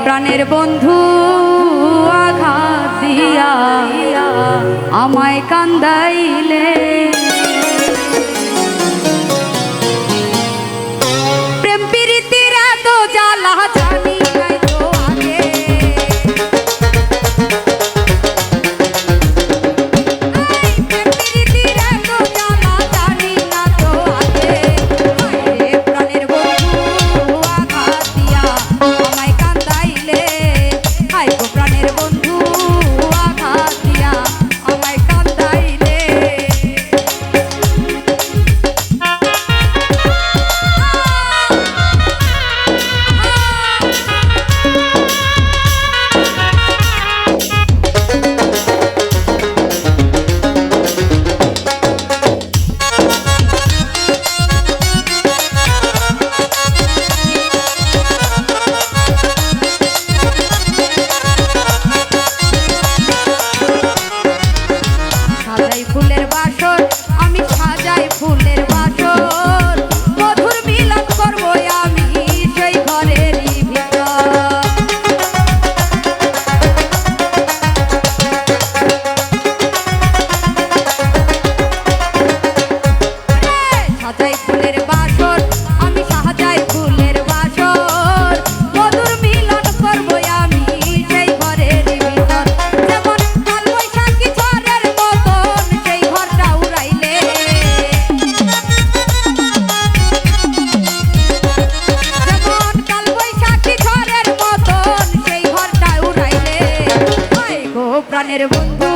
প্রাণের বন্ধু আঘাত দিয়া আমায় কান্দাইলে, প্রেম প্রীতির এত জ্বালা জানি নাই তো আগে, প্রেম প্রীতির এত জ্বালা জানি না তো আগে। প্রাণের বন্ধু আঘাত দিয়া আমায় কান্দাইলে, হায় গো প্রাণের বন্ধু আঘাত দিয়া আমায় কান্দাইলে। সাজাই ফুলের বাসর, আমি সাজাই ফুলের বাসর, মধুর মিলন করবো আমি সেই ঘরেরই ভিতর। সাজাই ফুলের বাসর, আমি সাজাই ফুলের বাসর, মধুর মিলন করবো আমি সেই ঘরেরই ভিতর। যেমন কাল বৈশাখী ঝড়ের মতন সেই ঘরটা উড়াইলে, যেমন কাল বৈশাখী ঝড়ের মতন সেই ঘরটা উড়াইলে, হায় গো প্রাণের বন্ধু